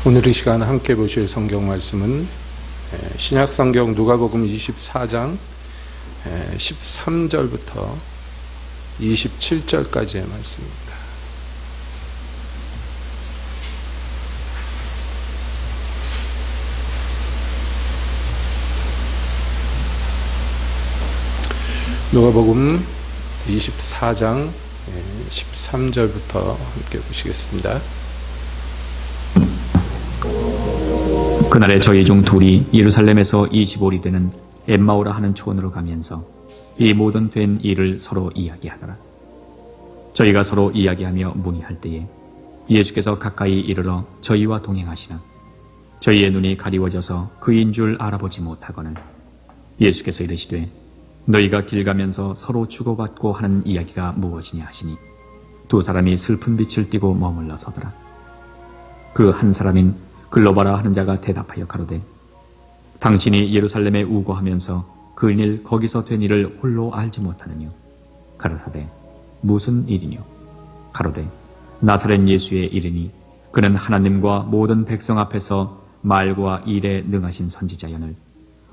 오늘 이 시간 함께 보실 성경 말씀은 신약 성경 누가복음 24장 13절부터 27절까지의 말씀입니다. 누가복음 24장 13절부터 함께 보시겠습니다. 그날에 저희 중 둘이 예루살렘에서 25리 되는 엠마오라 하는 촌으로 가면서 이 모든 된 일을 서로 이야기하더라. 저희가 서로 이야기하며 문의할 때에 예수께서 가까이 이르러 저희와 동행하시나 저희의 눈이 가리워져서 그인 줄 알아보지 못하거늘 예수께서 이르시되 너희가 길 가면서 서로 주고받고 하는 이야기가 무엇이냐 하시니 두 사람이 슬픈 빛을 띠고 머물러 서더라. 그 한 사람인 글로바라 하는 자가 대답하여 가로되 당신이 예루살렘에 우거하면서 그 일 거기서 된 일을 홀로 알지 못하느뇨. 가로사대 무슨 일이뇨. 가로되 나사렛 예수의 일이니 그는 하나님과 모든 백성 앞에서 말과 일에 능하신 선지자여늘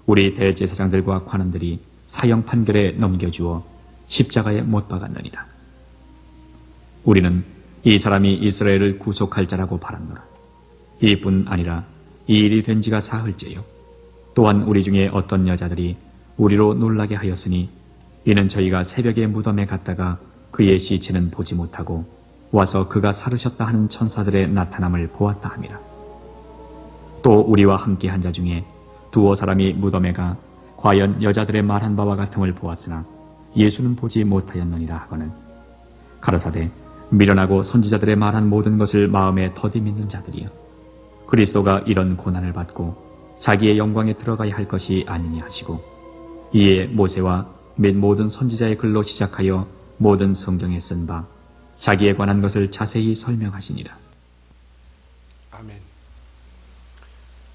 우리 대제사장들과 관원들이 사형 판결에 넘겨주어 십자가에 못 박았느니라. 우리는 이 사람이 이스라엘을 구속할 자라고 바랐노라. 이뿐 아니라 이 일이 된 지가 사흘째요. 또한 우리 중에 어떤 여자들이 우리로 놀라게 하였으니 이는 저희가 새벽에 무덤에 갔다가 그의 시체는 보지 못하고 와서 그가 살으셨다 하는 천사들의 나타남을 보았다 함이라. 또 우리와 함께 한 자 중에 두어 사람이 무덤에 가 과연 여자들의 말한 바와 같음을 보았으나 예수는 보지 못하였느니라 하거늘 가라사대 미련하고 선지자들의 말한 모든 것을 마음에 더디 믿는 자들이여 그리스도가 이런 고난을 받고 자기의 영광에 들어가야 할 것이 아니냐 하시고 이에 모세와 및 모든 선지자의 글로 시작하여 모든 성경에 쓴 바 자기에 관한 것을 자세히 설명하시니라. 아멘.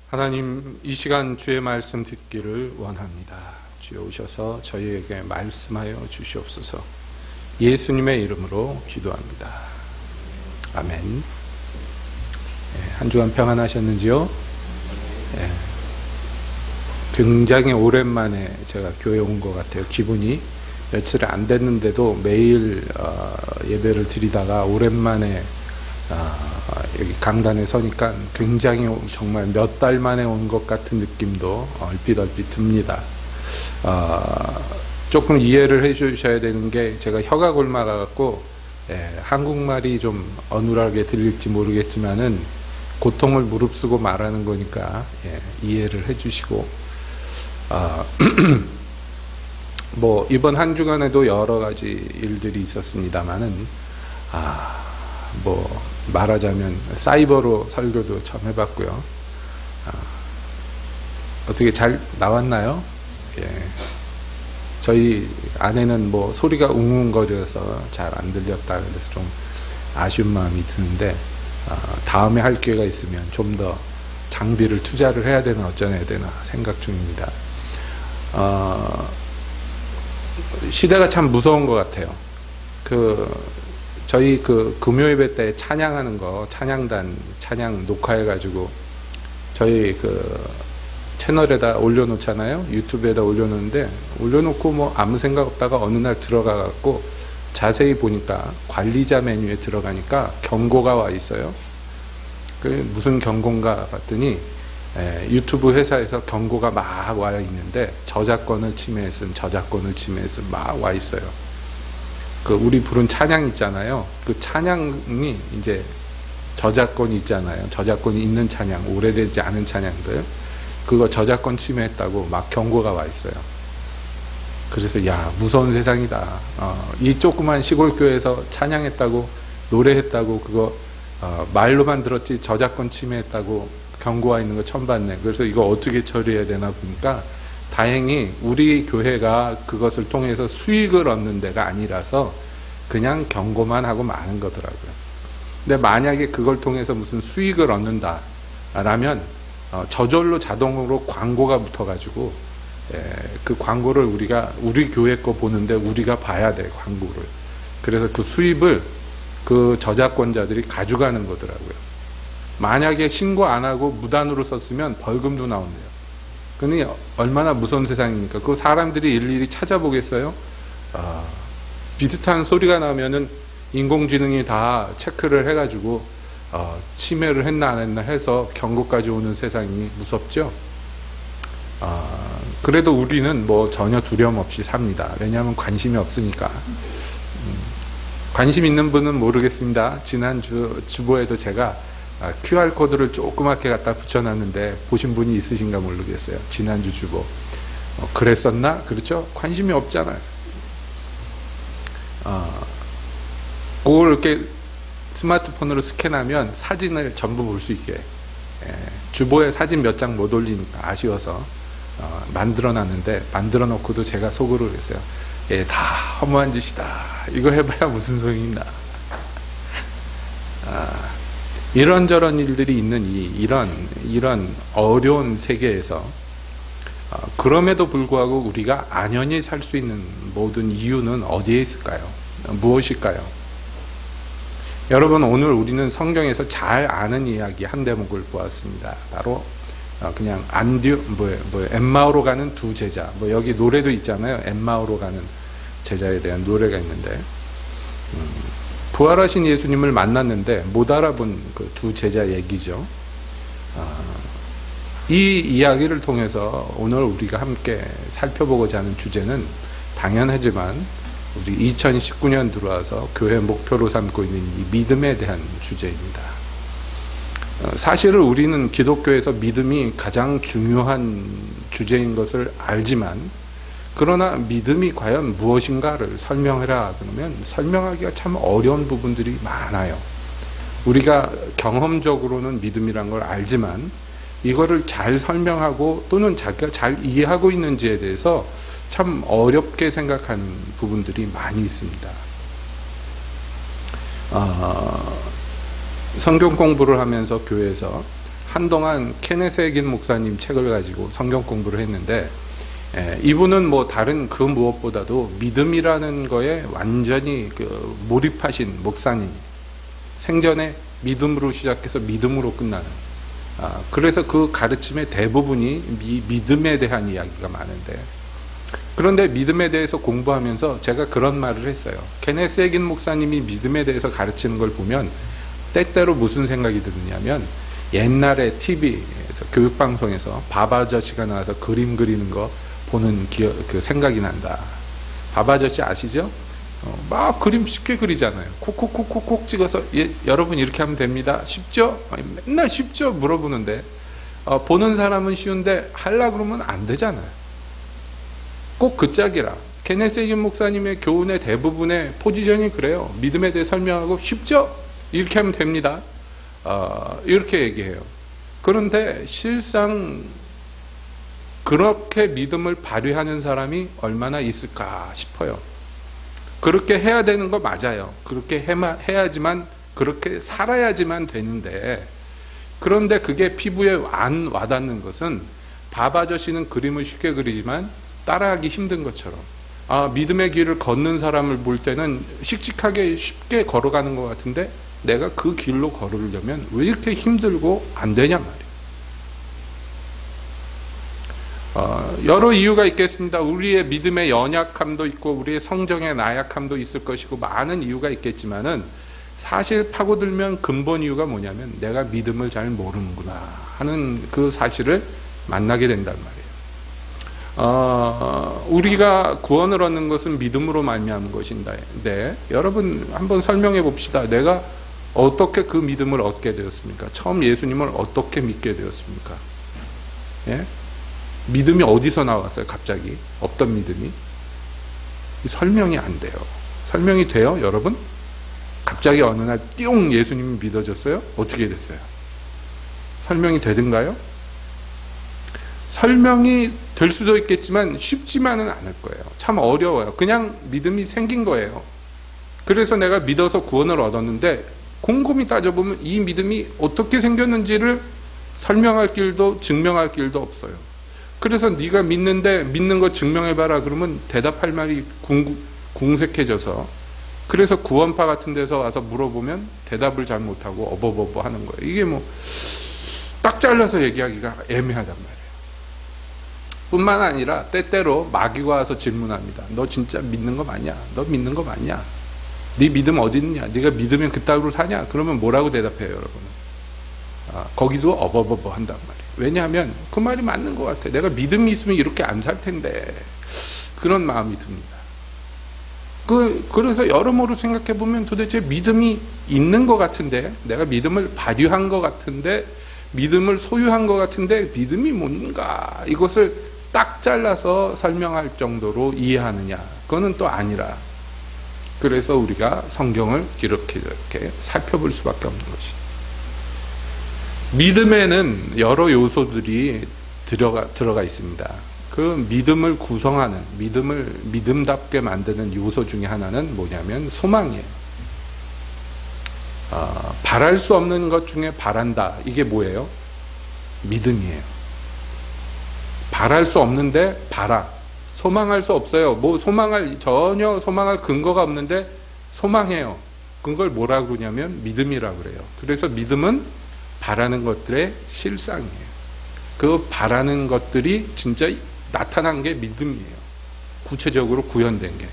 하나님, 이 시간 주의 말씀 듣기를 원합니다. 주여 오셔서 저희에게 말씀하여 주시옵소서. 예수님의 이름으로 기도합니다. 아멘. 한 주간 평안하셨는지요? 굉장히 오랜만에 제가 교회 온 것 같아요. 기분이 며칠 안 됐는데도 매일 예배를 드리다가 오랜만에 여기 강단에 서니까 굉장히 정말 몇 달 만에 온 것 같은 느낌도 얼핏 듭니다. 조금 이해를 해 주셔야 되는 게 제가 혀가 골마가갖고 한국말이 좀 어눌하게 들릴지 모르겠지만은 고통을 무릅쓰고 말하는 거니까 이해를 해 주시고 뭐 이번 한 주간에도 여러 가지 일들이 있었습니다만은 뭐 말하자면 사이버로 설교도 좀 해봤고요. 어떻게 잘 나왔나요? 저희 아내는 뭐 소리가 웅웅거려서 잘 안 들렸다 그래서 좀 아쉬운 마음이 드는데 다음에 할 기회가 있으면 좀 더 장비를 투자를 해야 되나 어쩌야 되나 생각 중입니다. 시대가 참 무서운 것 같아요. 저희 금요예배 때 찬양하는 거 찬양 녹화해가지고 저희 채널에다 올려놓잖아요. 유튜브에다 올려놓는데 올려놓고 뭐 아무 생각 없다가 어느 날 들어가갖고 자세히 보니까 관리자 메뉴에 들어가니까 경고가 와 있어요. 무슨 경고인가 봤더니 유튜브 회사에서 경고가 막 와 있는데 저작권을 침해했음 막 와 있어요. 우리 부른 찬양 있잖아요. 그 찬양이 이제 저작권이 있잖아요. 저작권이 있는 찬양, 오래되지 않은 찬양들 그거 저작권 침해했다고 막 경고가 와 있어요. 그래서 무서운 세상이다. 이 조그만 시골교회에서 찬양했다고 노래했다고 그거 말로만 들었지 저작권 침해했다고 경고가 있는 거 처음 봤네. 그래서 이거 어떻게 처리해야 되나 보니까 다행히 우리 교회가 그것을 통해서 수익을 얻는 데가 아니라서 그냥 경고만 하고 마는 거더라고요. 근데 만약에 그걸 통해서 무슨 수익을 얻는다 라면 저절로 자동으로 광고가 붙어가지고 그 광고를 우리 교회 거 보는데 우리가 봐야 돼, 광고를. 그래서 그 수입을 그 저작권자들이 가져가는 거더라고요. 만약에 신고 안 하고 무단으로 썼으면 벌금도 나온대요. 그러니 얼마나 무서운 세상입니까? 그 사람들이 일일이 찾아보겠어요? 비슷한 소리가 나면은 인공지능이 다 체크를 해가지고 침해를 했나 안 했나 해서 경고까지 오는 세상이 무섭죠? 그래도 우리는 뭐 전혀 두려움 없이 삽니다. 왜냐하면 관심이 없으니까. 관심 있는 분은 모르겠습니다. 지난 주보에도 제가 QR코드를 조그맣게 갖다 붙여놨는데 보신 분이 있으신가 모르겠어요. 지난주 주보. 그랬었나? 그렇죠? 관심이 없잖아요. 그걸 이렇게 스마트폰으로 스캔하면 사진을 전부 볼 수 있게. 주보에 사진 몇 장 못 올리니까 아쉬워서 만들어 놨는데, 만들어 놓고도 제가 속으로 그랬어요. 다 허무한 짓이다. 이거 해봐야 무슨 소용이 있나. 이런저런 일들이 있는 이런 어려운 세계에서 그럼에도 불구하고 우리가 안연히 살 수 있는 모든 이유는 어디에 있을까요? 무엇일까요? 여러분, 오늘 우리는 성경에서 잘 아는 이야기 한 대목을 보았습니다. 바로 그냥 엠마오로 가는 두 제자. 여기 노래도 있잖아요. 엠마오로 가는 제자에 대한 노래가 있는데, 부활하신 예수님을 만났는데 못 알아본 그 두 제자 얘기죠. 이 이야기를 통해서 오늘 우리가 함께 살펴보고자 하는 주제는 당연하지만 우리 2019년 들어와서 교회 목표로 삼고 있는 이 믿음에 대한 주제입니다. 사실은 우리는 기독교에서 믿음이 가장 중요한 주제인 것을 알지만, 그러나 믿음이 과연 무엇인가를 설명해라 그러면 설명하기가 참 어려운 부분들이 많아요. 우리가 경험적으로는 믿음이란 걸 알지만 이거를 잘 설명하고 또는 자기가 잘 이해하고 있는지에 대해서 참 어렵게 생각하는 부분들이 많이 있습니다. 성경 공부를 하면서 교회에서 한동안 케네스 해긴 목사님 책을 가지고 성경 공부를 했는데, 이분은 뭐 다른 그 무엇보다도 믿음이라는 거에 완전히 몰입하신 목사님, 생전에 믿음으로 시작해서 믿음으로 끝나는, 그래서 그 가르침의 대부분이 이 믿음에 대한 이야기가 많은데, 그런데 믿음에 대해서 공부하면서 제가 그런 말을 했어요. 케네스 해긴 목사님이 믿음에 대해서 가르치는 걸 보면 때때로 무슨 생각이 드느냐면, 옛날에 TV에서 교육방송에서 밥 아저씨가 나와서 그림 그리는 거 보는 그 생각이 난다. 밥 아저씨 아시죠? 막 그림 쉽게 그리잖아요. 콕콕콕콕콕 찍어서 여러분 이렇게 하면 됩니다. 쉽죠? 맨날 쉽죠? 물어보는데 보는 사람은 쉬운데 하려 그러면 안 되잖아요. 꼭 그 짝이라. 케네스 해긴 목사님의 교훈의 대부분의 포지션이 그래요. 믿음에 대해 설명하고 쉽죠? 이렇게 하면 됩니다. 이렇게 얘기해요. 그런데 실상 그렇게 믿음을 발휘하는 사람이 얼마나 있을까 싶어요. 그렇게 해야 되는 거 맞아요. 그렇게 해야지만, 그렇게 살아야지만 되는데, 그런데 그게 피부에 안 와닿는 것은 밥 아저씨는 그림을 쉽게 그리지만 따라하기 힘든 것처럼, 믿음의 길을 걷는 사람을 볼 때는 씩씩하게 쉽게 걸어가는 것 같은데 내가 그 길로 걸으려면 왜 이렇게 힘들고 안 되냐 말이에요. 여러 이유가 있겠습니다. 우리의 믿음의 연약함도 있고 우리의 성정의 나약함도 있을 것이고 많은 이유가 있겠지만은, 사실 파고들면 근본 이유가 뭐냐면 내가 믿음을 잘 모르는구나 하는 그 사실을 만나게 된단 말이에요. 우리가 구원을 얻는 것은 믿음으로 말미암은 것인데, 여러분 한번 설명해 봅시다. 내가 어떻게 그 믿음을 얻게 되었습니까? 처음 예수님을 어떻게 믿게 되었습니까? 예? 믿음이 어디서 나왔어요? 갑자기 없던 믿음이. 설명이 안 돼요. 설명이 돼요, 여러분? 갑자기 어느 날 띵 예수님이 믿어졌어요? 어떻게 됐어요? 설명이 되든가요? 설명이 될 수도 있겠지만 쉽지만은 않을 거예요. 참 어려워요. 그냥 믿음이 생긴 거예요. 그래서 내가 믿어서 구원을 얻었는데, 곰곰이 따져보면 이 믿음이 어떻게 생겼는지를 설명할 길도 증명할 길도 없어요. 그래서 네가 믿는데 믿는 거 증명해봐라 그러면 대답할 말이 궁색해져서 그래서 구원파 같은 데서 와서 물어보면 대답을 잘 못하고 어버버버 하는 거예요. 이게 뭐 딱 잘라서 얘기하기가 애매하단 말이에요. 뿐만 아니라 때때로 마귀가 와서 질문합니다. 너 진짜 믿는 거 맞냐? 너 믿는 거 맞냐? 네 믿음 어디 있냐? 네가 믿으면 그따위로 사냐? 그러면 뭐라고 대답해요, 여러분은? 거기도 어버버버 한단 말이에요. 왜냐하면 그 말이 맞는 것 같아. 내가 믿음이 있으면 이렇게 안 살 텐데. 그런 마음이 듭니다. 그래서 여러모로 생각해 보면 도대체 믿음이 있는 것 같은데, 내가 믿음을 발휘한 것 같은데, 믿음을 소유한 것 같은데 믿음이 뭔가, 이것을 딱 잘라서 설명할 정도로 이해하느냐, 그거는 또 아니라. 그래서 우리가 성경을 이렇게 살펴볼 수밖에 없는 것이, 믿음에는 여러 요소들이 들어가 있습니다. 그 믿음을 구성하는, 믿음을 믿음답게 만드는 요소 중에 하나는 뭐냐면 소망이에요. 바랄 수 없는 것 중에 바란다, 이게 뭐예요? 믿음이에요. 바랄 수 없는데 바라, 소망할 수 없어요. 뭐 전혀 소망할 근거가 없는데 소망해요. 그걸 뭐라고 그러냐면 믿음이라고 그래요. 그래서 믿음은 바라는 것들의 실상이에요. 그 바라는 것들이 진짜 나타난 게 믿음이에요. 구체적으로 구현된 게.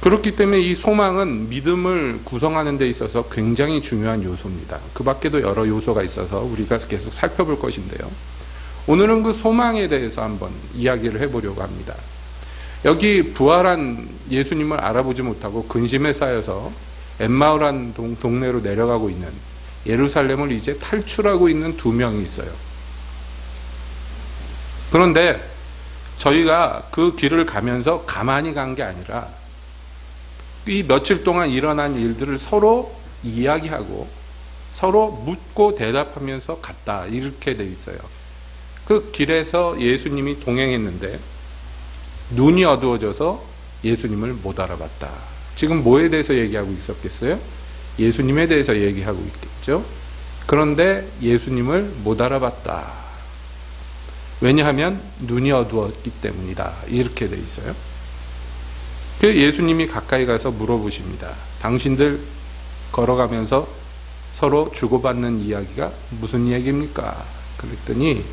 그렇기 때문에 이 소망은 믿음을 구성하는 데 있어서 굉장히 중요한 요소입니다. 그 밖에도 여러 요소가 있어서 우리가 계속 살펴볼 것인데요. 오늘은 그 소망에 대해서 한번 이야기를 해보려고 합니다. 여기 부활한 예수님을 알아보지 못하고 근심에 쌓여서 엠마오란 동네로 내려가고 있는, 예루살렘을 이제 탈출하고 있는 두 명이 있어요. 그런데 저희가 그 길을 가면서 가만히 간 게 아니라 이 며칠 동안 일어난 일들을 서로 이야기하고 서로 묻고 대답하면서 갔다, 이렇게 돼 있어요. 그 길에서 예수님이 동행했는데 눈이 어두워져서 예수님을 못 알아봤다. 지금 뭐에 대해서 얘기하고 있었겠어요? 예수님에 대해서 얘기하고 있겠죠. 그런데 예수님을 못 알아봤다. 왜냐하면 눈이 어두웠기 때문이다, 이렇게 돼 있어요. 예수님이 가까이 가서 물어보십니다. 당신들 걸어가면서 서로 주고받는 이야기가 무슨 이야기입니까? 그랬더니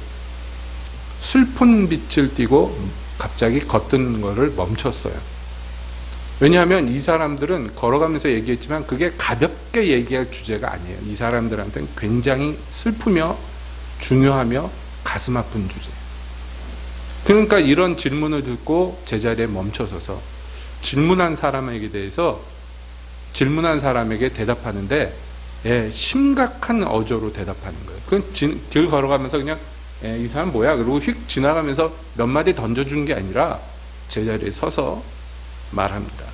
슬픈 빛을 띠고 갑자기 걷던 거를 멈췄어요. 왜냐하면 이 사람들은 걸어가면서 얘기했지만 그게 가볍게 얘기할 주제가 아니에요. 이 사람들한테는 굉장히 슬프며 중요하며 가슴 아픈 주제. 그러니까 이런 질문을 듣고 제자리에 멈춰서서 질문한 사람에게 대답하는데, 심각한 어조로 대답하는 거예요. 그건 길 걸어가면서 그냥 이 사람 뭐야? 그리고 휙 지나가면서 몇 마디 던져준 게 아니라 제자리에 서서 말합니다.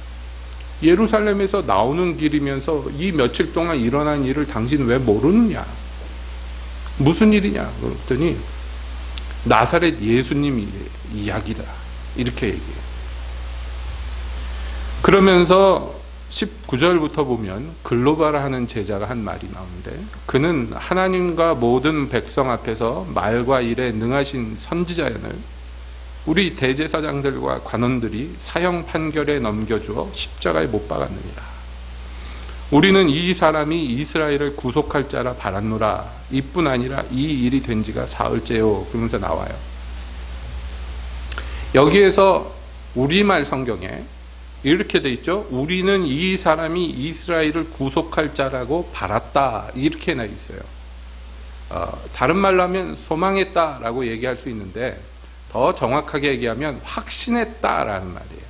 예루살렘에서 나오는 길이면서 이 며칠 동안 일어난 일을 당신 왜 모르느냐? 무슨 일이냐? 그랬더니 나사렛 예수님 이야기다, 이렇게 얘기해요. 그러면서 19절부터 보면 글로바라 하는 제자가 한 말이 나오는데, 그는 하나님과 모든 백성 앞에서 말과 일에 능하신 선지자연을 우리 대제사장들과 관원들이 사형 판결에 넘겨주어 십자가에 못 박았느니라. 우리는 이 사람이 이스라엘을 구속할 자라 바랐노라. 이뿐 아니라 이 일이 된 지가 사흘째요. 그러면서 나와요. 여기에서 우리말 성경에 이렇게 돼 있죠. 우리는 이 사람이 이스라엘을 구속할 자라고 바랐다, 이렇게 나 있어요. 다른 말로 하면 소망했다라고 얘기할 수 있는데, 더 정확하게 얘기하면 확신했다라는 말이에요.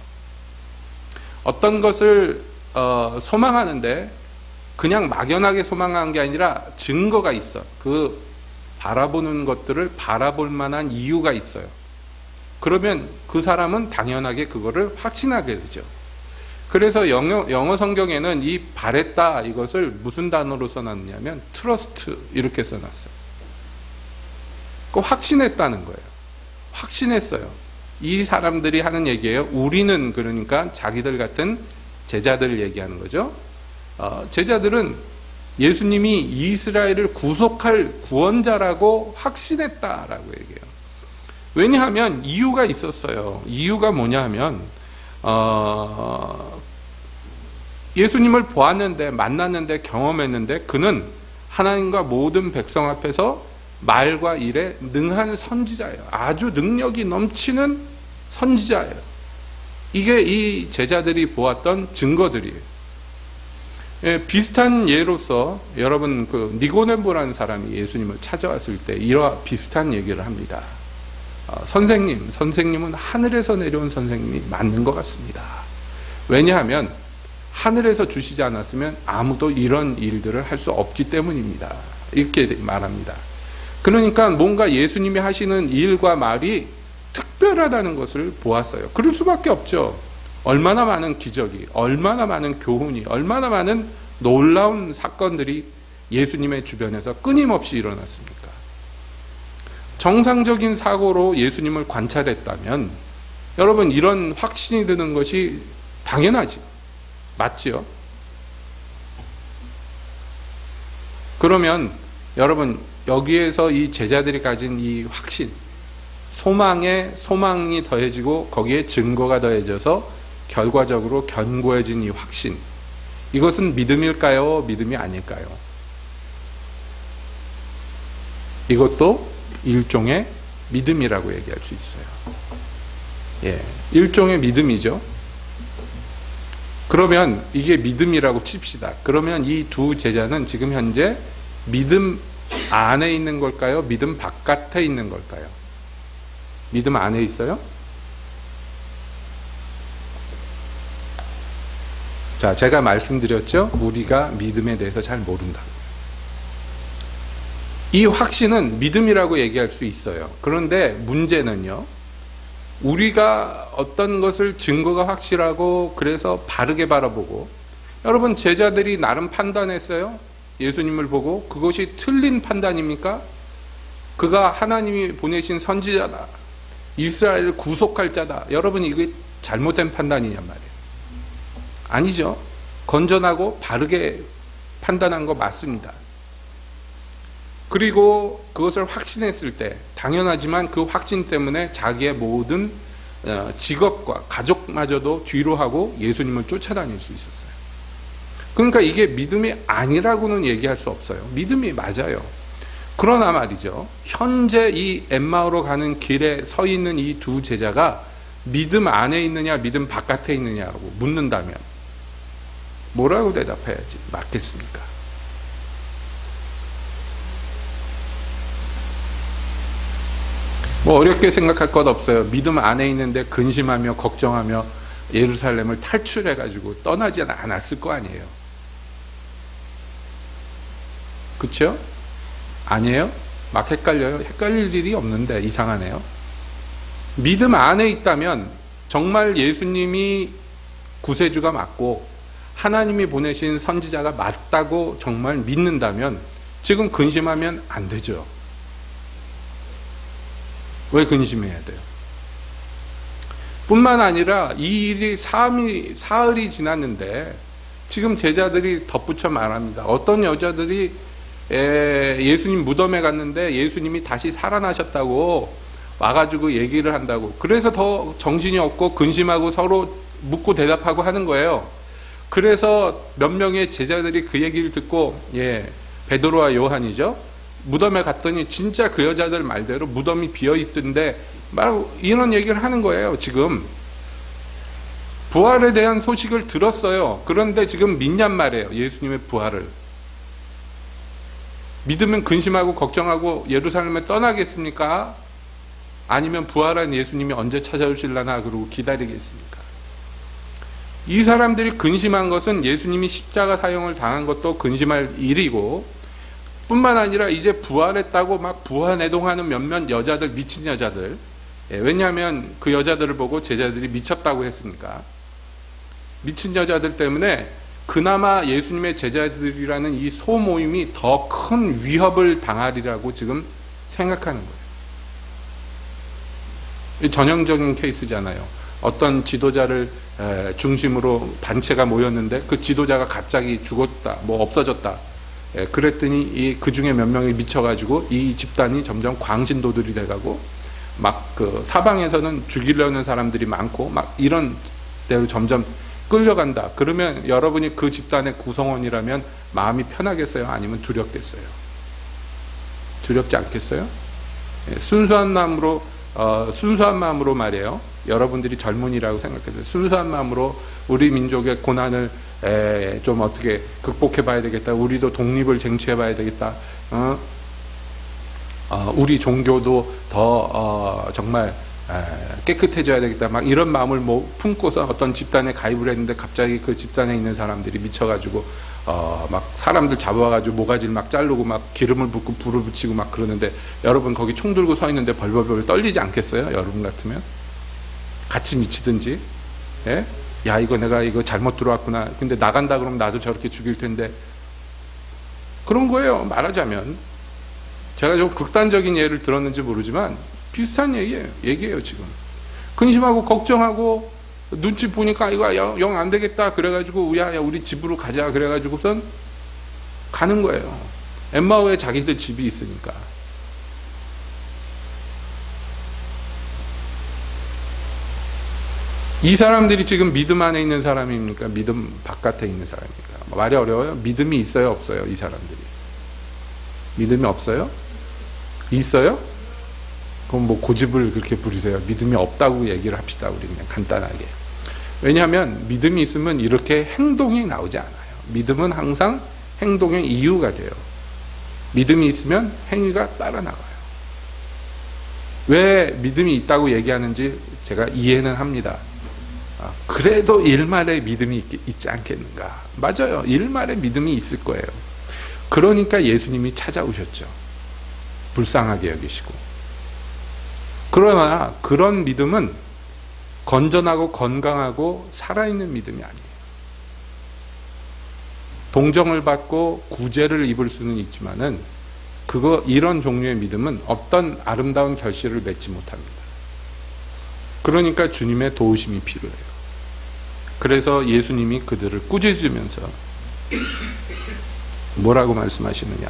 어떤 것을 소망하는데 그냥 막연하게 소망한 게 아니라 증거가 있어. 그 바라보는 것들을 바라볼 만한 이유가 있어요. 그러면 그 사람은 당연하게 그거를 확신하게 되죠. 그래서 영어 성경에는 이 바랬다, 이것을 무슨 단어로 써놨냐면 trust, 이렇게 써놨어요. 그 확신했다는 거예요. 확신했어요. 이 사람들이 하는 얘기예요. 우리는, 그러니까 자기들 같은 제자들을 얘기하는 거죠. 제자들은 예수님이 이스라엘을 구속할 구원자라고 확신했다라고 얘기해요. 왜냐하면 이유가 있었어요. 이유가 뭐냐 하면 예수님을 보았는데, 만났는데, 경험했는데 그는 하나님과 모든 백성 앞에서 말과 일에 능한 선지자예요. 아주 능력이 넘치는 선지자예요. 이게 이 제자들이 보았던 증거들이에요. 예, 비슷한 예로서 여러분 그 니고데모라는 사람이 예수님을 찾아왔을 때 이와 비슷한 얘기를 합니다. 선생님은 하늘에서 내려온 선생님이 맞는 것 같습니다. 왜냐하면 하늘에서 주시지 않았으면 아무도 이런 일들을 할 수 없기 때문입니다. 이렇게 말합니다. 그러니까 뭔가 예수님이 하시는 일과 말이 특별하다는 것을 보았어요. 그럴 수밖에 없죠. 얼마나 많은 기적이, 얼마나 많은 교훈이, 얼마나 많은 놀라운 사건들이 예수님의 주변에서 끊임없이 일어났습니까? 정상적인 사고로 예수님을 관찰했다면 여러분 이런 확신이 드는 것이 당연하지. 맞지요? 그러면 여러분 여기에서 이 제자들이 가진 이 확신, 소망이 더해지고 거기에 증거가 더해져서 결과적으로 견고해진 이 확신, 이것은 믿음일까요? 믿음이 아닐까요? 이것도 일종의 믿음이라고 얘기할 수 있어요. 예, 일종의 믿음이죠. 그러면 이게 믿음이라고 칩시다. 그러면 이 두 제자는 지금 현재 믿음 안에 있는 걸까요? 믿음 바깥에 있는 걸까요? 믿음 안에 있어요? 자, 제가 말씀드렸죠? 우리가 믿음에 대해서 잘 모른다. 이 확신은 믿음이라고 얘기할 수 있어요. 그런데 문제는요, 우리가 어떤 것을 증거가 확실하고 그래서 바르게 바라보고, 여러분 제자들이 나름 판단했어요. 예수님을 보고 그것이 틀린 판단입니까? 그가 하나님이 보내신 선지자다, 이스라엘을 구속할 자다. 여러분 이게 잘못된 판단이냔 말이에요. 아니죠. 건전하고 바르게 판단한 거 맞습니다. 그리고 그것을 확신했을 때 당연하지만 그 확신 때문에 자기의 모든 직업과 가족마저도 뒤로 하고 예수님을 쫓아다닐 수 있었어요. 그러니까 이게 믿음이 아니라고는 얘기할 수 없어요. 믿음이 맞아요. 그러나 말이죠, 현재 이 엠마오로 가는 길에 서 있는 이 두 제자가 믿음 안에 있느냐 믿음 바깥에 있느냐고 묻는다면 뭐라고 대답해야지 맞겠습니까? 뭐 어렵게 생각할 것 없어요. 믿음 안에 있는데 근심하며 걱정하며 예루살렘을 탈출해가지고 떠나지 않았을 거 아니에요. 그렇죠? 아니에요? 막 헷갈려요? 헷갈릴 일이 없는데 이상하네요. 믿음 안에 있다면 정말 예수님이 구세주가 맞고 하나님이 보내신 선지자가 맞다고 정말 믿는다면 지금 근심하면 안 되죠. 왜 근심해야 돼요? 뿐만 아니라 이 일이 사흘이 지났는데 지금 제자들이 덧붙여 말합니다. 어떤 여자들이 예수님 무덤에 갔는데 예수님이 다시 살아나셨다고 와가지고 얘기를 한다고. 그래서 더 정신이 없고 근심하고 서로 묻고 대답하고 하는 거예요. 그래서 몇 명의 제자들이 그 얘기를 듣고, 베드로와 요한이죠, 무덤에 갔더니 진짜 그 여자들 말대로 무덤이 비어있던데 막 이런 얘기를 하는 거예요. 지금 부활에 대한 소식을 들었어요. 그런데 지금 믿냔 말이에요. 예수님의 부활을. 믿으면 근심하고 걱정하고 예루살렘에 떠나겠습니까? 아니면 부활한 예수님이 언제 찾아오실라나 그러고 기다리겠습니까? 이 사람들이 근심한 것은 예수님이 십자가 사형을 당한 것도 근심할 일이고, 뿐만 아니라 이제 부활했다고 막 부활내동하는 몇몇 여자들, 미친 여자들, 왜냐하면 그 여자들을 보고 제자들이 미쳤다고 했으니까, 미친 여자들 때문에 그나마 예수님의 제자들이라는 이 소모임이 더 큰 위협을 당하리라고 지금 생각하는 거예요. 전형적인 케이스잖아요. 어떤 지도자를 중심으로 단체가 모였는데 그 지도자가 갑자기 죽었다, 뭐 없어졌다. 그랬더니 그 중에 몇 명이 미쳐가지고 이 집단이 점점 광신도들이 돼가고 막 그 사방에서는 죽이려는 사람들이 많고 막 이런 대로 점점 끌려간다. 그러면 여러분이 그 집단의 구성원이라면 마음이 편하겠어요? 아니면 두렵겠어요? 두렵지 않겠어요? 순수한 마음으로 말이에요. 여러분들이 젊은이라고 생각해서 순수한 마음으로 우리 민족의 고난을 좀 어떻게 극복해 봐야 되겠다. 우리도 독립을 쟁취해 봐야 되겠다. 우리 종교도 더 정말 깨끗해져야 되겠다. 막 이런 마음을 품고서 어떤 집단에 가입을 했는데 갑자기 그 집단에 있는 사람들이 미쳐가지고 막 사람들 잡아가지고 모가지를 막 자르고 막 기름을 붓고 불을 붙이고 막 그러는데 여러분 거기 총 들고 서 있는데 벌벌벌 떨리지 않겠어요? 여러분 같으면 같이 미치든지. 예? 야 이거 내가 이거 잘못 들어왔구나. 근데 나간다 그러면 나도 저렇게 죽일 텐데. 그런 거예요. 말하자면 제가 좀 극단적인 예를 들었는지 모르지만 비슷한 얘기예요 지금. 근심하고 걱정하고 눈치 보니까 이거 영 안 되겠다 그래가지고 야 우리 집으로 가자 그래가지고선 가는 거예요. 엠마오에 자기들 집이 있으니까. 이 사람들이 지금 믿음 안에 있는 사람입니까? 믿음 바깥에 있는 사람입니까? 말이 어려워요. 믿음이 있어요 없어요? 이 사람들이 믿음이 없어요? 있어요? 그럼 뭐 고집을 그렇게 부리세요. 믿음이 없다고 얘기를 합시다. 우리 그냥 간단하게. 왜냐하면 믿음이 있으면 이렇게 행동이 나오지 않아요. 믿음은 항상 행동의 이유가 돼요. 믿음이 있으면 행위가 따라 나가요. 왜 믿음이 있다고 얘기하는지 제가 이해는 합니다. 그래도 일말의 믿음이 있지 않겠는가. 맞아요. 일말의 믿음이 있을 거예요. 그러니까 예수님이 찾아오셨죠. 불쌍하게 여기시고. 그러나 그런 믿음은 건전하고 건강하고 살아있는 믿음이 아니에요. 동정을 받고 구제를 입을 수는 있지만은 이런 종류의 믿음은 어떤 아름다운 결실을 맺지 못합니다. 그러니까 주님의 도우심이 필요해요. 그래서 예수님이 그들을 꾸짖으면서 뭐라고 말씀하시느냐.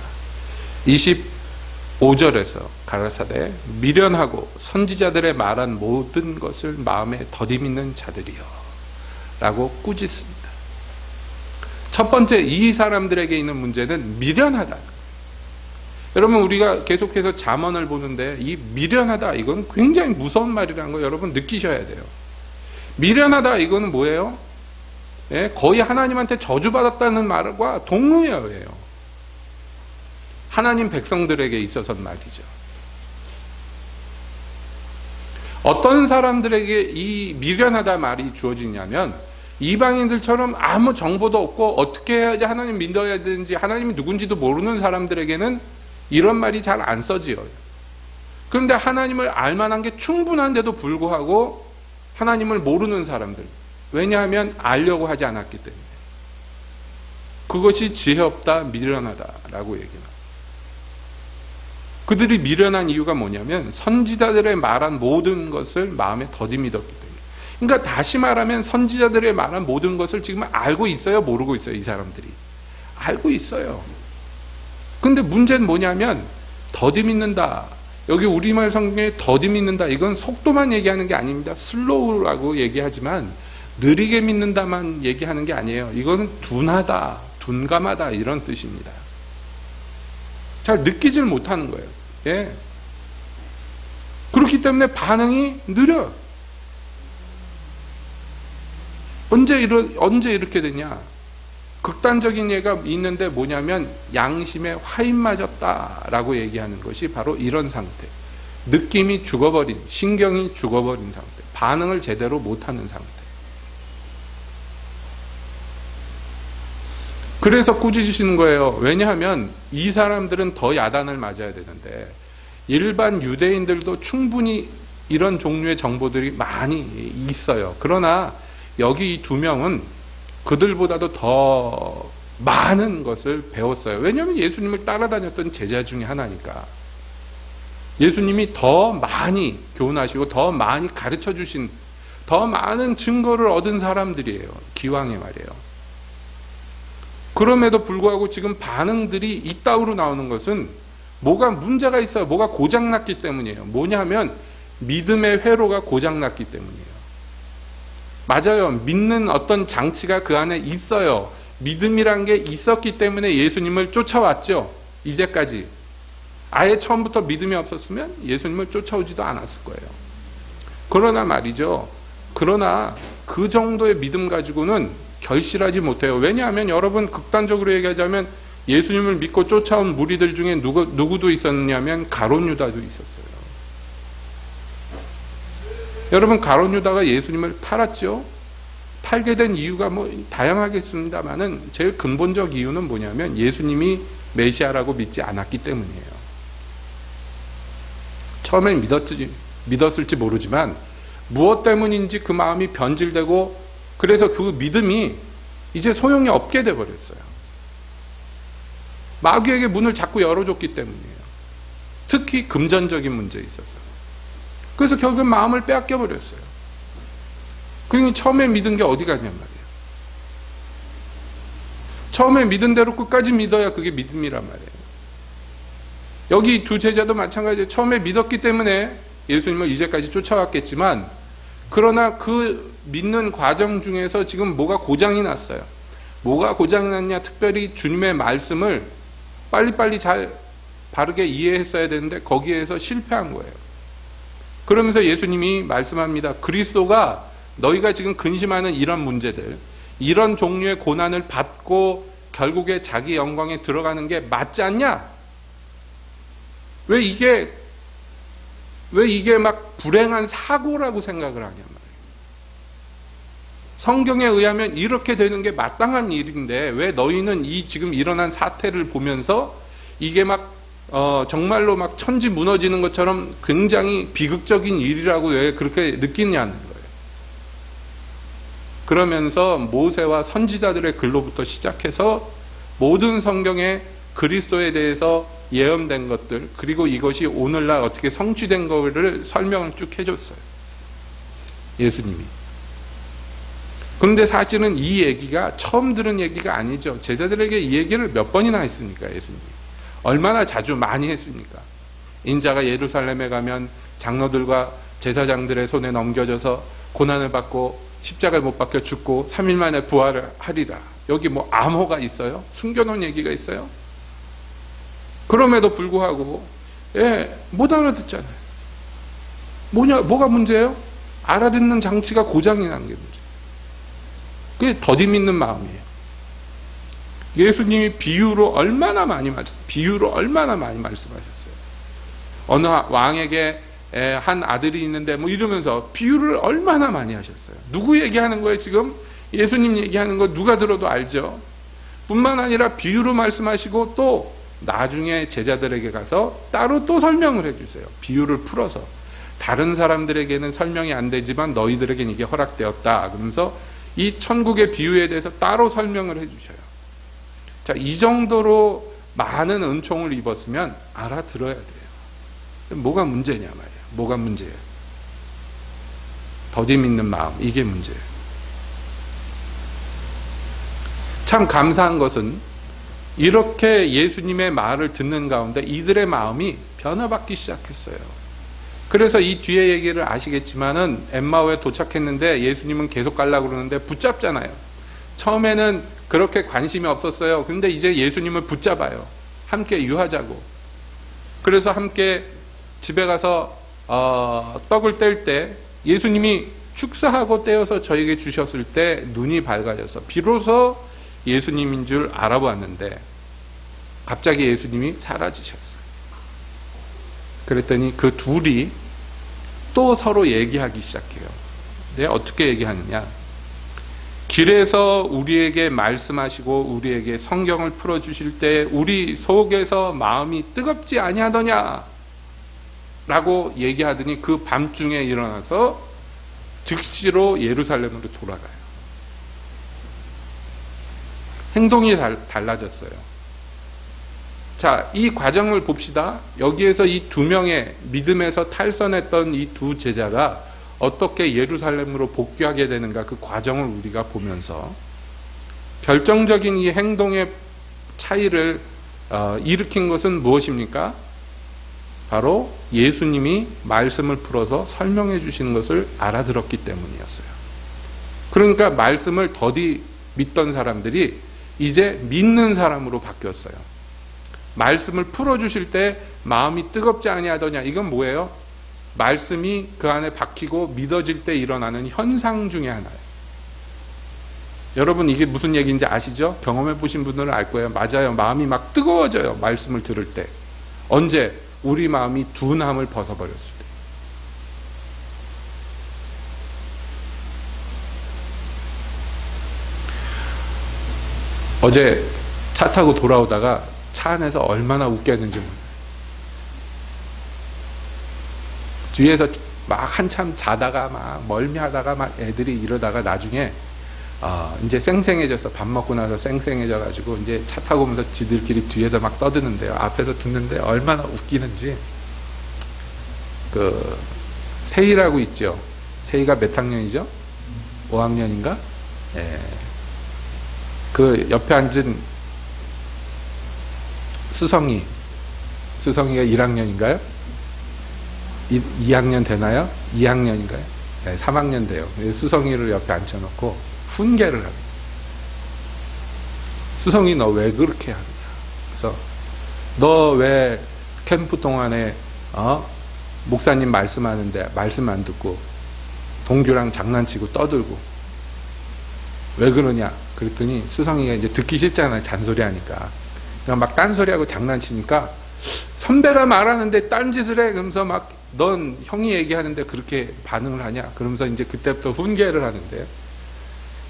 25절에서 가라사대 미련하고 선지자들의 말한 모든 것을 마음에 더디밌는 자들이여 라고 꾸짖습니다. 첫 번째 이 사람들에게 있는 문제는 미련하다. 여러분 우리가 계속해서 잠언을 보는데 이 미련하다 이건 굉장히 무서운 말이라는 거 여러분 느끼셔야 돼요. 미련하다 이거는 뭐예요? 예? 거의 하나님한테 저주받았다는 말과 동의어예요. 하나님 백성들에게 있어서는 말이죠. 어떤 사람들에게 이 미련하다 말이 주어지냐면 이방인들처럼 아무 정보도 없고 어떻게 해야지 하나님 믿어야 되는지 하나님이 누군지도 모르는 사람들에게는 이런 말이 잘 안 써지어요. 그런데 하나님을 알만한 게 충분한데도 불구하고 하나님을 모르는 사람들. 왜냐하면 알려고 하지 않았기 때문에. 그것이 지혜 없다, 미련하다라고 얘기합니다. 그들이 미련한 이유가 뭐냐면 선지자들의 말한 모든 것을 마음에 더디 믿었기 때문에. 그러니까 다시 말하면 선지자들의 말한 모든 것을 지금 알고 있어요? 모르고 있어요? 이 사람들이. 알고 있어요. 근데 문제는 뭐냐면 더디 믿는다. 여기 우리말 성경에 더디 믿는다. 이건 속도만 얘기하는 게 아닙니다. 슬로우라고 얘기하지만 느리게 믿는다만 얘기하는 게 아니에요. 이거는 둔하다, 둔감하다 이런 뜻입니다. 잘 느끼질 못하는 거예요. 예. 그렇기 때문에 반응이 느려. 언제 이렇게 되냐? 극단적인 예가 있는데 뭐냐면 양심에 화인 맞았다라고 얘기하는 것이 바로 이런 상태. 느낌이 죽어버린, 신경이 죽어버린 상태. 반응을 제대로 못하는 상태. 그래서 꾸짖으시는 거예요. 왜냐하면 이 사람들은 더 야단을 맞아야 되는데 일반 유대인들도 충분히 이런 종류의 정보들이 많이 있어요. 그러나 여기 이 두 명은 그들보다도 더 많은 것을 배웠어요. 왜냐하면 예수님을 따라다녔던 제자 중에 하나니까. 예수님이 더 많이 교훈하시고 더 많이 가르쳐 주신 더 많은 증거를 얻은 사람들이에요. 기왕에 말이에요. 그럼에도 불구하고 지금 반응들이 이따위로 나오는 것은 뭐가 문제가 있어요. 뭐가 고장났기 때문이에요. 뭐냐 하면 믿음의 회로가 고장났기 때문이에요. 맞아요. 믿는 어떤 장치가 그 안에 있어요. 믿음이란 게 있었기 때문에 예수님을 쫓아왔죠. 이제까지. 아예 처음부터 믿음이 없었으면 예수님을 쫓아오지도 않았을 거예요. 그러나 말이죠. 그러나 그 정도의 믿음 가지고는 결실하지 못해요. 왜냐하면 여러분, 극단적으로 얘기하자면 예수님을 믿고 쫓아온 무리들 중에 누구도 있었느냐면 가룟 유다도 있었어요. 여러분, 가룟 유다가 예수님을 팔았죠. 팔게 된 이유가 뭐 다양하겠습니다만은 제일 근본적 이유는 뭐냐면 예수님이 메시아라고 믿지 않았기 때문이에요. 처음엔 믿었을지 모르지만 무엇 때문인지 그 마음이 변질되고, 그래서 그 믿음이 이제 소용이 없게 돼버렸어요. 마귀에게 문을 자꾸 열어줬기 때문이에요. 특히 금전적인 문제에 있어서. 그래서 결국엔 마음을 빼앗겨 버렸어요. 그러니 처음에 믿은 게 어디 갔냔 말이에요. 처음에 믿은 대로 끝까지 믿어야 그게 믿음이란 말이에요. 여기 두 제자도 마찬가지예요. 처음에 믿었기 때문에 예수님을 이제까지 쫓아왔겠지만, 그러나 그 믿는 과정 중에서 지금 뭐가 고장이 났어요. 뭐가 고장이 났냐? 특별히 주님의 말씀을 빨리빨리 잘 바르게 이해했어야 되는데 거기에서 실패한 거예요. 그러면서 예수님이 말씀합니다. 그리스도가 너희가 지금 근심하는 이런 문제들, 이런 종류의 고난을 받고 결국에 자기 영광에 들어가는 게 맞지 않냐? 왜 이게 막 불행한 사고라고 생각을 하냐 말이에요. 성경에 의하면 이렇게 되는 게 마땅한 일인데 왜 너희는 이 지금 일어난 사태를 보면서 이게 막 정말로 막 천지 무너지는 것처럼 굉장히 비극적인 일이라고 왜 그렇게 느끼냐는 거예요. 그러면서 모세와 선지자들의 글로부터 시작해서 모든 성경에 그리스도에 대해서 예언된 것들, 그리고 이것이 오늘날 어떻게 성취된 것을 설명을 쭉 해줬어요. 예수님이. 그런데 사실은 이 얘기가 처음 들은 얘기가 아니죠. 제자들에게 이 얘기를 몇 번이나 했습니까, 예수님이? 얼마나 자주 많이 했습니까? 인자가 예루살렘에 가면 장로들과 제사장들의 손에 넘겨져서 고난을 받고 십자가에 못 박혀 죽고 3일 만에 부활을 하리라. 여기 뭐 암호가 있어요? 숨겨놓은 얘기가 있어요? 그럼에도 불구하고 못 알아듣잖아요. 뭐가 문제예요? 알아듣는 장치가 고장이 난 게 문제. 그게 더디 믿는 마음이에요. 예수님이 비유로 얼마나 많이 말씀하셨어요. 어느 왕에게 한 아들이 있는데 뭐 이러면서 비유를 얼마나 많이 하셨어요. 누구 얘기하는 거예요 지금? 예수님 얘기하는 거 누가 들어도 알죠. 뿐만 아니라 비유로 말씀하시고 또 나중에 제자들에게 가서 따로 또 설명을 해주세요. 비유를 풀어서. 다른 사람들에게는 설명이 안 되지만 너희들에게는 이게 허락되었다. 그러면서 이 천국의 비유에 대해서 따로 설명을 해주셔요. 자, 이 정도로 많은 은총을 입었으면 알아들어야 돼요. 뭐가 문제냐 말이에요. 뭐가 문제예요? 더디 믿는 마음, 이게 문제예요. 참 감사한 것은 이렇게 예수님의 말을 듣는 가운데 이들의 마음이 변화받기 시작했어요. 그래서 이 뒤에 얘기를 아시겠지만은 엠마오에 도착했는데 예수님은 계속 가려고 그러는데 붙잡잖아요. 처음에는 그렇게 관심이 없었어요. 근데 이제 예수님을 붙잡아요. 함께 유하자고. 그래서 함께 집에 가서 떡을 뗄 때 예수님이 축사하고 떼어서 저에게 주셨을 때 눈이 밝아져서 비로소 예수님인 줄 알아보았는데 갑자기 예수님이 사라지셨어요. 그랬더니 그 둘이 또 서로 얘기하기 시작해요. 네, 어떻게 얘기하느냐? 길에서 우리에게 말씀하시고 우리에게 성경을 풀어주실 때 우리 속에서 마음이 뜨겁지 아니하더냐? 라고 얘기하더니 그 밤중에 일어나서 즉시로 예루살렘으로 돌아가요. 행동이 달라졌어요. 자, 이 과정을 봅시다. 여기에서 이 두 명의 믿음에서 탈선했던 이 두 제자가 어떻게 예루살렘으로 복귀하게 되는가, 그 과정을 우리가 보면서 결정적인 이 행동의 차이를 일으킨 것은 무엇입니까? 바로 예수님이 말씀을 풀어서 설명해 주시는 것을 알아들었기 때문이었어요. 그러니까 말씀을 더디 믿던 사람들이 이제 믿는 사람으로 바뀌었어요. 말씀을 풀어주실 때 마음이 뜨겁지 아니하더냐. 이건 뭐예요? 말씀이 그 안에 박히고 믿어질 때 일어나는 현상 중에 하나예요. 여러분 이게 무슨 얘기인지 아시죠? 경험해 보신 분들은 알 거예요. 맞아요. 마음이 막 뜨거워져요. 말씀을 들을 때. 언제? 우리 마음이 둔함을 벗어버렸을 때. 어제 차 타고 돌아오다가 차 안에서 얼마나 웃겼는지 몰라요. 뒤에서 막 한참 자다가 막 멀미하다가 막 애들이 이러다가 나중에 이제 쌩쌩해져서 밥 먹고 나서 쌩쌩해져 가지고 이제 차 타고 오면서 지들끼리 뒤에서 막 떠드는데요. 앞에서 듣는데 얼마나 웃기는지. 그 세희라고 있죠. 세희가 몇 학년이죠? 5학년인가? 예. 그 옆에 앉은 수성이가 1학년인가요? 2학년 되나요? 2학년인가요? 네, 3학년 돼요. 수성이를 옆에 앉혀놓고 훈계를 합니다. 수성이 너 왜 그렇게 하느냐. 그래서 너 왜 캠프 동안에 목사님 말씀하는데 말씀 안 듣고 동규랑 장난치고 떠들고 왜 그러냐. 그랬더니 수성이가 이제 듣기 싫잖아요. 잔소리 하니까. 그러니까 막 딴소리하고 장난치니까 선배가 말하는데 딴짓을 해. 그러면서 막 넌 형이 얘기하는데 그렇게 반응을 하냐. 그러면서 이제 그때부터 훈계를 하는데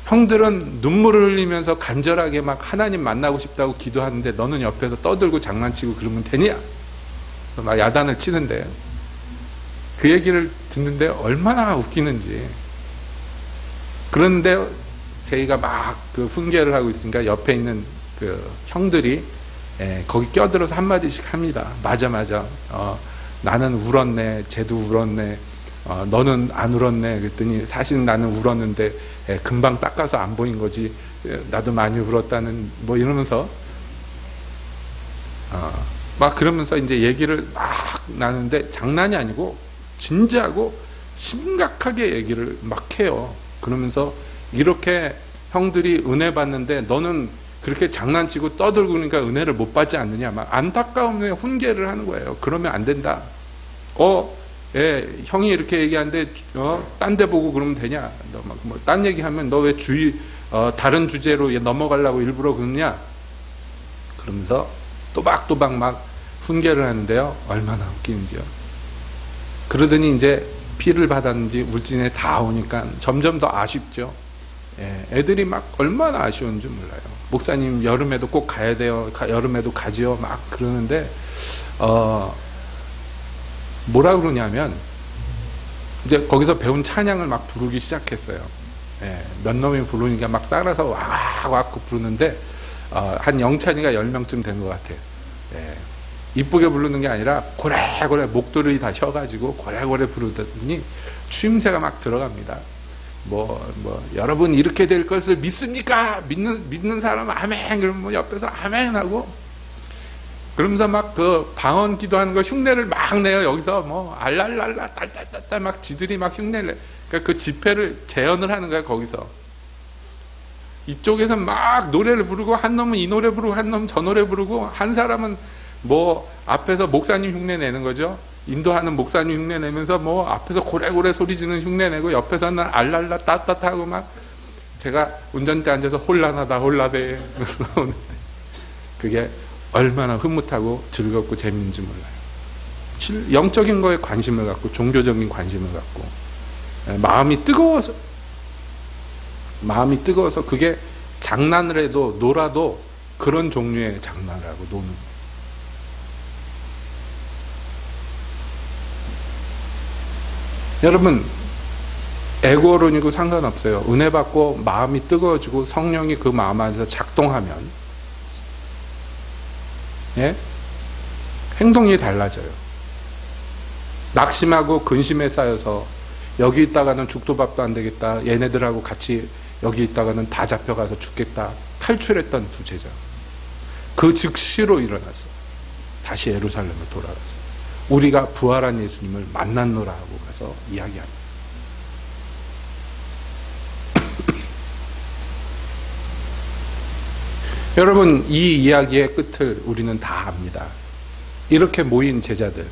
형들은 눈물을 흘리면서 간절하게 막 하나님 만나고 싶다고 기도하는데 너는 옆에서 떠들고 장난치고 그러면 되냐. 막 야단을 치는데 그 얘기를 듣는데 얼마나 웃기는지. 그런데 세희가 막 그 훈계를 하고 있으니까 옆에 있는 그 형들이 거기 껴들어서 한마디씩 합니다. 맞아. 나는 울었네. 쟤도 울었네. 너는 안 울었네. 그랬더니 사실 나는 울었는데 금방 닦아서 안 보인 거지. 나도 많이 울었다는 뭐 이러면서 막 그러면서 이제 얘기를 막 나누는데 장난이 아니고 진지하고 심각하게 얘기를 막 해요. 그러면서 이렇게 형들이 은혜 받는데 너는 그렇게 장난치고 떠들고 그러니까 은혜를 못 받지 않느냐. 막 안타까움에 훈계를 하는 거예요. 그러면 안 된다. 형이 이렇게 얘기하는데 딴 데 보고 그러면 되냐. 너 막 뭐 딴 얘기하면 너 왜 다른 주제로 넘어가려고 일부러 그러냐. 그러면서 또박또박 막 훈계를 하는데요. 얼마나 웃기는지요. 그러더니 이제 피를 받았는지 울진에 다 오니까 점점 더 아쉽죠. 애들이 막 얼마나 아쉬운지 몰라요. 목사님 여름에도 꼭 가야 돼요. 여름에도 가지요. 막 그러는데 뭐라 그러냐면 이제 거기서 배운 찬양을 막 부르기 시작했어요. 몇 놈이 부르니까 막 따라서 와 부르는데 한 영찬이가 10명쯤 된 것 같아요. 이쁘게 부르는 게 아니라 고래고래 목도리 다 쉬어가지고 고래고래 부르더니 추임새가 막 들어갑니다. 여러분 이렇게 될 것을 믿습니까? 믿는 사람 아멘. 그러면 뭐 옆에서 아멘 하고 그러면서 막 그 방언 기도하는 거 흉내를 막 내요. 여기서 뭐 알랄랄라 딸딸딸딸 막 지들이 막 흉내를 내. 그러니까 그 집회를 재현을 하는 거야. 거기서 이쪽에서 막 노래를 부르고 한 놈은 이 노래 부르고 한 놈은 저 노래 부르고 한 사람은 뭐 앞에서 목사님 흉내 내는 거죠. 인도하는 목사님 흉내 내면서 뭐 앞에서 고래고래 소리 지는 흉내 내고 옆에서는 알랄라 따따하고 막 제가 운전대 앉아서 홀라나다 홀라대 그게 얼마나 흐뭇하고 즐겁고 재밌는지 몰라요. 영적인 거에 관심을 갖고 종교적인 관심을 갖고 마음이 뜨거워서 그게 장난을 해도 놀아도 그런 종류의 장난을 하고 노는 거예요. 여러분 에고론이고 상관없어요. 은혜 받고 마음이 뜨거워지고 성령이 그 마음 안에서 작동하면 행동이 달라져요. 낙심하고 근심에 쌓여서 여기 있다가는 죽도 밥도 안 되겠다. 얘네들하고 같이 여기 있다가는 다 잡혀가서 죽겠다. 탈출했던 두 제자. 그 즉시로 일어났어. 다시 예루살렘을 돌아가서 우리가 부활한 예수님을 만났노라 하고 가서 이야기합니다. 여러분, 이 이야기의 끝을 우리는 다 압니다. 이렇게 모인 제자들,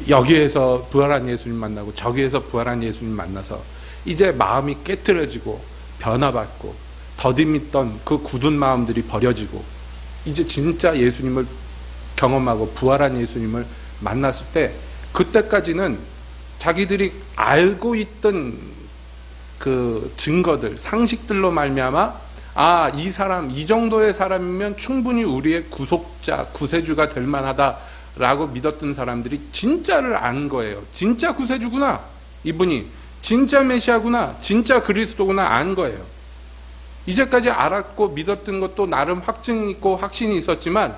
여기에서 부활한 예수님 만나고 저기에서 부활한 예수님 만나서 이제 마음이 깨트려지고 변화받고 더듬있던 그 굳은 마음들이 버려지고 이제 진짜 예수님을 경험하고 부활한 예수님을 만났을 때, 그때까지는 자기들이 알고 있던 그 증거들, 상식들로 말미암아 이 사람, 이 정도의 사람이면 충분히 우리의 구속자, 구세주가 될 만하다라고 믿었던 사람들이 진짜를 안 거예요. 진짜 구세주구나, 이분이 진짜 메시아구나, 진짜 그리스도구나 안 거예요. 이제까지 알았고 믿었던 것도 나름 확증이 있고 확신이 있었지만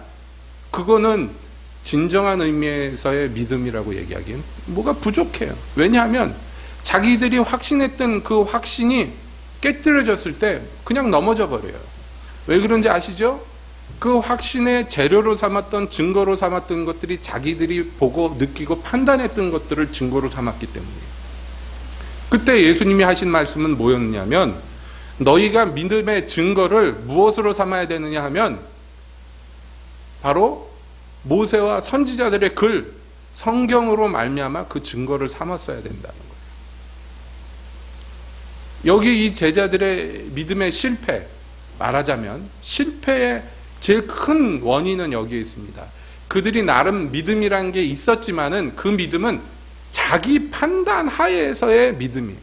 그거는 진정한 의미에서의 믿음이라고 얘기하기엔 뭐가 부족해요. 왜냐하면 자기들이 확신했던 그 확신이 깨뜨려졌을 때 그냥 넘어져 버려요. 왜 그런지 아시죠? 그 확신의 재료로 삼았던, 증거로 삼았던 것들이 자기들이 보고 느끼고 판단했던 것들을 증거로 삼았기 때문이에요. 그때 예수님이 하신 말씀은 뭐였냐면, 너희가 믿음의 증거를 무엇으로 삼아야 되느냐 하면 바로 모세와 선지자들의 글, 성경으로 말미암아 그 증거를 삼았어야 된다는 거예요. 여기 이 제자들의 믿음의 실패, 말하자면 실패의 제일 큰 원인은 여기에 있습니다. 그들이 나름 믿음이라는 게 있었지만은 그 믿음은 자기 판단 하에서의 믿음이에요.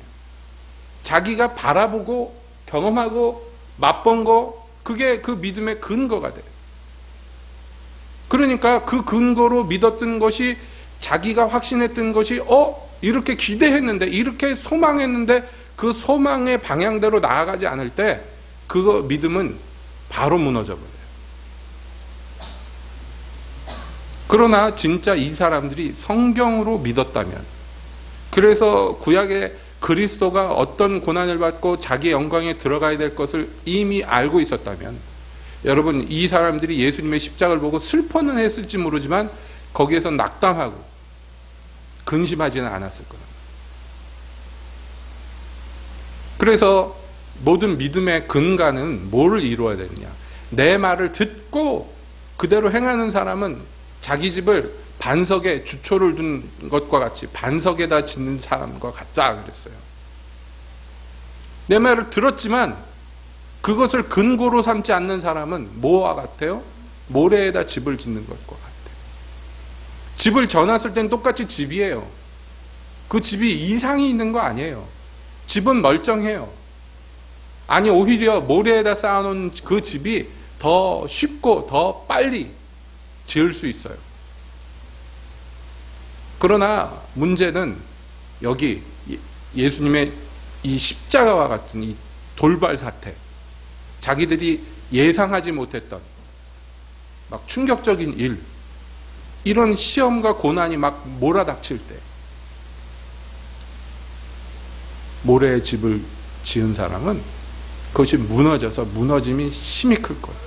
자기가 바라보고 경험하고 맛본 거, 그게 그 믿음의 근거가 돼요. 그러니까 그 근거로 믿었던 것이, 자기가 확신했던 것이 이렇게 기대했는데, 이렇게 소망했는데 그 소망의 방향대로 나아가지 않을 때 그거 믿음은 바로 무너져 버려요. 그러나 진짜 이 사람들이 성경으로 믿었다면, 그래서 구약의 그리스도가 어떤 고난을 받고 자기 영광에 들어가야 될 것을 이미 알고 있었다면, 여러분, 이 사람들이 예수님의 십자가를 보고 슬퍼는 했을지 모르지만 거기에서 낙담하고 근심하지는 않았을 겁니다. 그래서 모든 믿음의 근간은 뭐를 이루어야 되느냐? 내 말을 듣고 그대로 행하는 사람은 자기 집을 반석에 주초를 둔 것과 같이 반석에다 짓는 사람과 같다 그랬어요. 내 말을 들었지만 그것을 근거로 삼지 않는 사람은 뭐와 같아요? 모래에다 집을 짓는 것과 같아요. 집을 져놨을 땐 똑같이 집이에요. 그 집이 이상이 있는 거 아니에요. 집은 멀쩡해요. 아니, 오히려 모래에다 쌓아놓은 그 집이 더 쉽고 더 빨리 지을 수 있어요. 그러나 문제는 여기 예수님의 이 십자가와 같은 이 돌발 사태, 자기들이 예상하지 못했던 막 충격적인 일, 이런 시험과 고난이 막 몰아닥칠 때 모래에 집을 지은 사람은 그것이 무너져서 무너짐이 심히 클 거예요.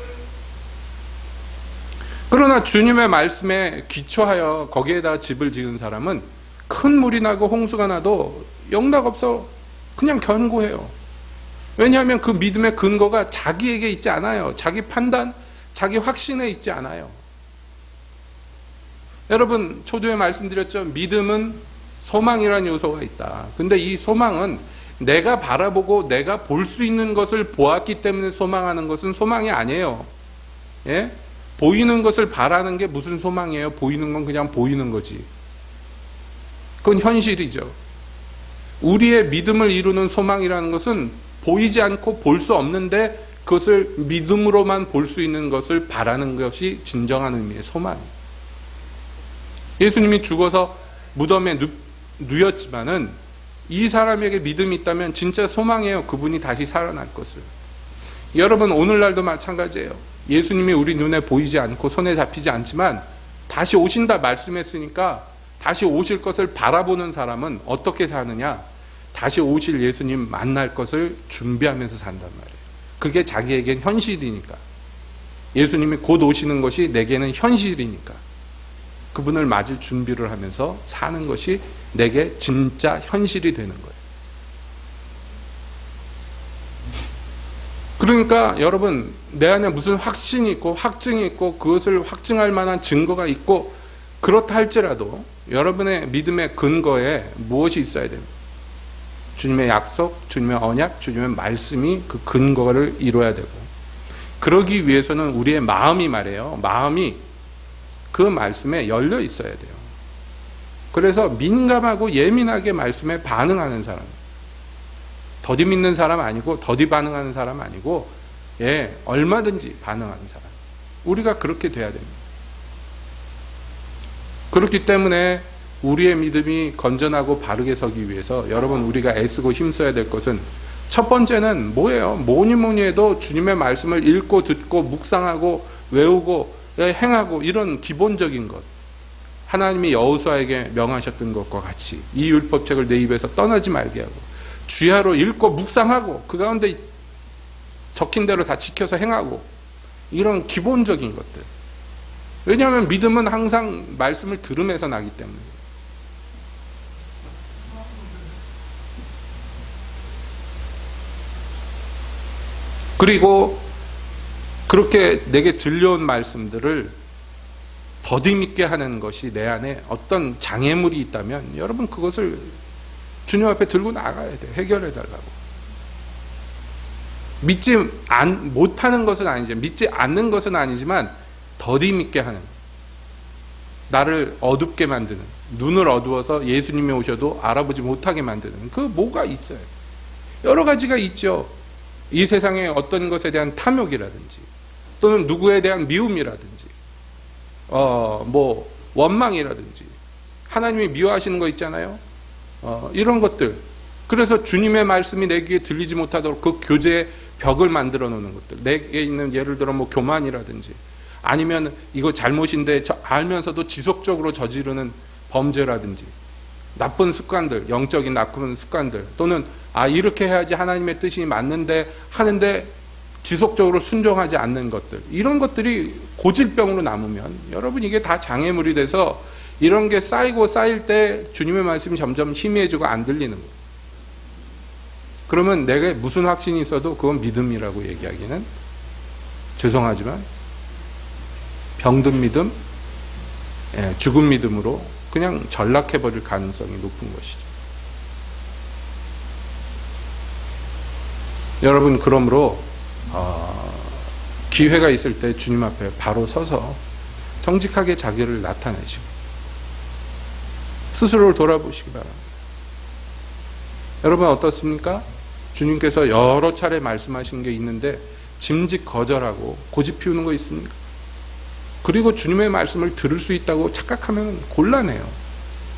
그러나 주님의 말씀에 기초하여 거기에다 집을 지은 사람은 큰 물이 나고 홍수가 나도 영락없어 그냥 견고해요. 왜냐하면 그 믿음의 근거가 자기에게 있지 않아요. 자기 판단, 자기 확신에 있지 않아요. 여러분, 초두에 말씀드렸죠. 믿음은 소망이라는 요소가 있다. 근데 이 소망은 내가 바라보고 내가 볼 수 있는 것을 보았기 때문에 소망하는 것은 소망이 아니에요. 예? 보이는 것을 바라는 게 무슨 소망이에요? 보이는 건 그냥 보이는 거지. 그건 현실이죠. 우리의 믿음을 이루는 소망이라는 것은 보이지 않고 볼 수 없는데 그것을 믿음으로만 볼 수 있는 것을 바라는 것이 진정한 의미의 소망이에요. 예수님이 죽어서 무덤에 누였지만은 이 사람에게 믿음이 있다면 진짜 소망이에요. 그분이 다시 살아날 것을. 여러분, 오늘날도 마찬가지예요. 예수님이 우리 눈에 보이지 않고 손에 잡히지 않지만 다시 오신다 말씀했으니까 다시 오실 것을 바라보는 사람은 어떻게 사느냐? 다시 오실 예수님 만날 것을 준비하면서 산단 말이에요. 그게 자기에겐 현실이니까. 예수님이 곧 오시는 것이 내게는 현실이니까. 그분을 맞을 준비를 하면서 사는 것이 내게 진짜 현실이 되는 거예요. 그러니까 여러분, 내 안에 무슨 확신이 있고 확증이 있고 그것을 확증할 만한 증거가 있고 그렇다 할지라도 여러분의 믿음의 근거에 무엇이 있어야 됩니다. 주님의 약속, 주님의 언약, 주님의 말씀이 그 근거를 이루어야 되고, 그러기 위해서는 우리의 마음이 말이에요. 마음이 그 말씀에 열려 있어야 돼요. 그래서 민감하고 예민하게 말씀에 반응하는 사람, 더디 믿는 사람 아니고 더디 반응하는 사람 아니고, 얼마든지 반응하는 사람, 우리가 그렇게 돼야 됩니다. 그렇기 때문에 우리의 믿음이 건전하고 바르게 서기 위해서 여러분, 우리가 애쓰고 힘써야 될 것은, 첫 번째는 뭐예요? 뭐니 해도 주님의 말씀을 읽고 듣고 묵상하고 외우고 행하고, 이런 기본적인 것, 하나님이 여호수아에게 명하셨던 것과 같이 이 율법책을 내 입에서 떠나지 말게 하고 주야로 읽고 묵상하고 그 가운데 적힌 대로 다 지켜서 행하고, 이런 기본적인 것들. 왜냐하면 믿음은 항상 말씀을 들으면서 나기 때문에. 그리고 그렇게 내게 들려온 말씀들을 더디 믿게 하는 것이 내 안에 어떤 장애물이 있다면 여러분, 그것을 주님 앞에 들고 나가야 돼. 해결해 달라고. 믿지 못하는 것은 아니지만, 믿지 않는 것은 아니지만 더디 믿게 하는, 나를 어둡게 만드는, 눈을 어두워서 예수님이 오셔도 알아보지 못하게 만드는 그 뭐가 있어요. 여러 가지가 있죠. 이 세상에 어떤 것에 대한 탐욕이라든지, 또는 누구에 대한 미움이라든지, 원망이라든지, 하나님이 미워하시는 거 있잖아요. 이런 것들. 그래서 주님의 말씀이 내 귀에 들리지 못하도록 그 교제의 벽을 만들어 놓는 것들. 내게 있는, 예를 들어 교만이라든지, 아니면 이거 잘못인데 알면서도 지속적으로 저지르는 범죄라든지, 나쁜 습관들, 영적인 나쁜 습관들, 또는 이렇게 해야지 하나님의 뜻이 맞는데 하는데 지속적으로 순종하지 않는 것들, 이런 것들이 고질병으로 남으면 여러분, 이게 다 장애물이 돼서 이런 게 쌓이고 쌓일 때 주님의 말씀이 점점 희미해지고 안 들리는 거예요. 그러면 내게 무슨 확신이 있어도 그건 믿음이라고 얘기하기는 죄송하지만 병든 믿음, 죽은 믿음으로 그냥 전락해버릴 가능성이 높은 것이죠. 여러분, 그러므로 기회가 있을 때 주님 앞에 바로 서서 정직하게 자기를 나타내시고 스스로를 돌아보시기 바랍니다. 여러분, 어떻습니까? 주님께서 여러 차례 말씀하신 게 있는데 짐짓 거절하고 고집 피우는 거 있습니까? 그리고 주님의 말씀을 들을 수 있다고 착각하면 곤란해요.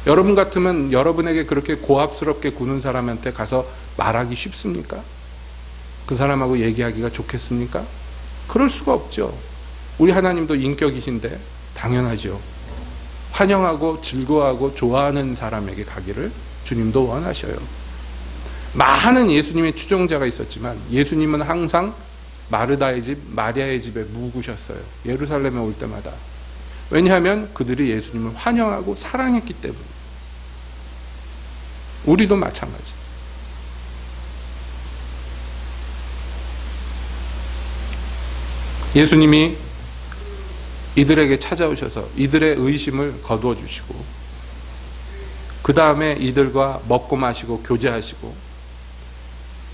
여러분 같으면 여러분에게 그렇게 고압스럽게 구는 사람한테 가서 말하기 쉽습니까? 그 사람하고 얘기하기가 좋겠습니까? 그럴 수가 없죠. 우리 하나님도 인격이신데 당연하죠. 환영하고 즐거워하고 좋아하는 사람에게 가기를 주님도 원하셔요. 많은 예수님의 추종자가 있었지만 예수님은 항상 마르다의 집, 마리아의 집에 묵으셨어요. 예루살렘에 올 때마다. 왜냐하면 그들이 예수님을 환영하고 사랑했기 때문에. 우리도 마찬가지. 예수님이 이들에게 찾아오셔서 이들의 의심을 거두어 주시고, 그 다음에 이들과 먹고 마시고 교제하시고,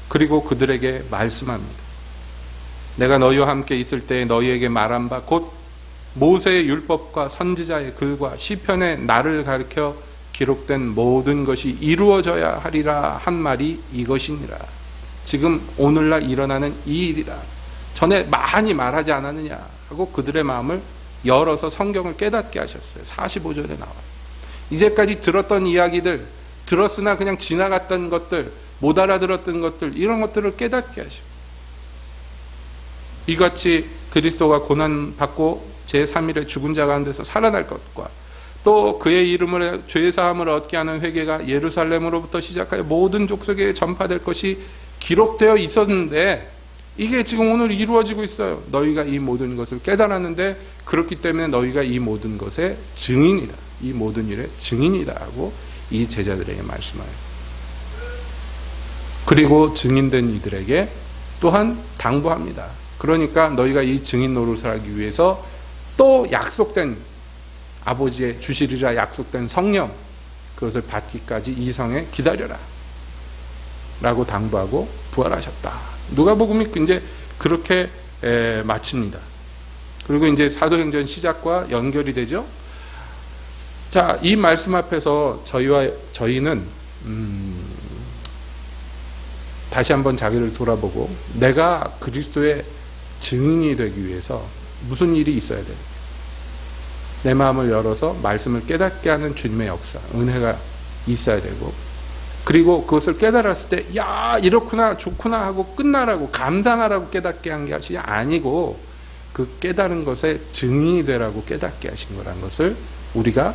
그리고 그들에게 말씀합니다. 내가 너희와 함께 있을 때에 너희에게 말한 바 곧 모세의 율법과 선지자의 글과 시편의 나를 가리켜 기록된 모든 것이 이루어져야 하리라 한 말이 이것이니라. 지금 오늘날 일어나는 이 일이라. 전에 많이 말하지 않았느냐 하고 그들의 마음을 열어서 성경을 깨닫게 하셨어요. 45절에 나와요. 이제까지 들었던 이야기들, 들었으나 그냥 지나갔던 것들, 못 알아들었던 것들, 이런 것들을 깨닫게 하시고, 이같이 그리스도가 고난받고 제3일에 죽은 자 가운데서 살아날 것과 또 그의 이름으로 죄사함을 얻게 하는 회개가 예루살렘으로부터 시작하여 모든 족속에 전파될 것이 기록되어 있었는데, 이게 지금 오늘 이루어지고 있어요. 너희가 이 모든 것을 깨달았는데 그렇기 때문에 너희가 이 모든 것의 증인이다. 이 모든 일의 증인이다 하고 이 제자들에게 말씀하여요. 그리고 증인된 이들에게 또한 당부합니다. 그러니까 너희가 이 증인 노릇을 하기 위해서 또 약속된 아버지의 주시리라 약속된 성령 그것을 받기까지 이 성에 기다려라 라고 당부하고 부활하셨다. 누가복음이 이제 그렇게 마칩니다. 그리고 이제 사도행전 시작과 연결이 되죠. 자, 이 말씀 앞에서 저희는 다시 한번 자기를 돌아보고 내가 그리스도의 증인이 되기 위해서 무슨 일이 있어야 돼? 내 마음을 열어서 말씀을 깨닫게 하는 주님의 역사, 은혜가 있어야 되고, 그리고 그것을 깨달았을 때 야 이렇구나 좋구나 하고 끝나라고 감상하라고 깨닫게 한 것이 아니고 그 깨달은 것에 증인이 되라고 깨닫게 하신 거라는 것을 우리가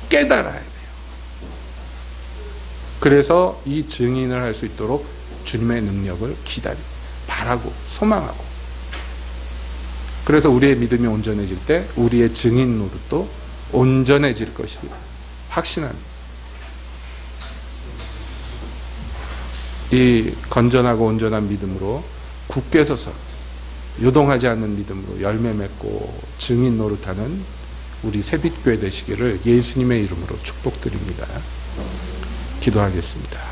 깨달아야 돼요. 그래서 이 증인을 할 수 있도록 주님의 능력을 기다리고 바라고 소망하고, 그래서 우리의 믿음이 온전해질 때 우리의 증인 노릇도 온전해질 것을 확신합니다. 이 건전하고 온전한 믿음으로 굳게 서서 요동하지 않는 믿음으로 열매 맺고 증인 노릇하는 우리 새빛교회 되시기를 예수님의 이름으로 축복드립니다. 기도하겠습니다.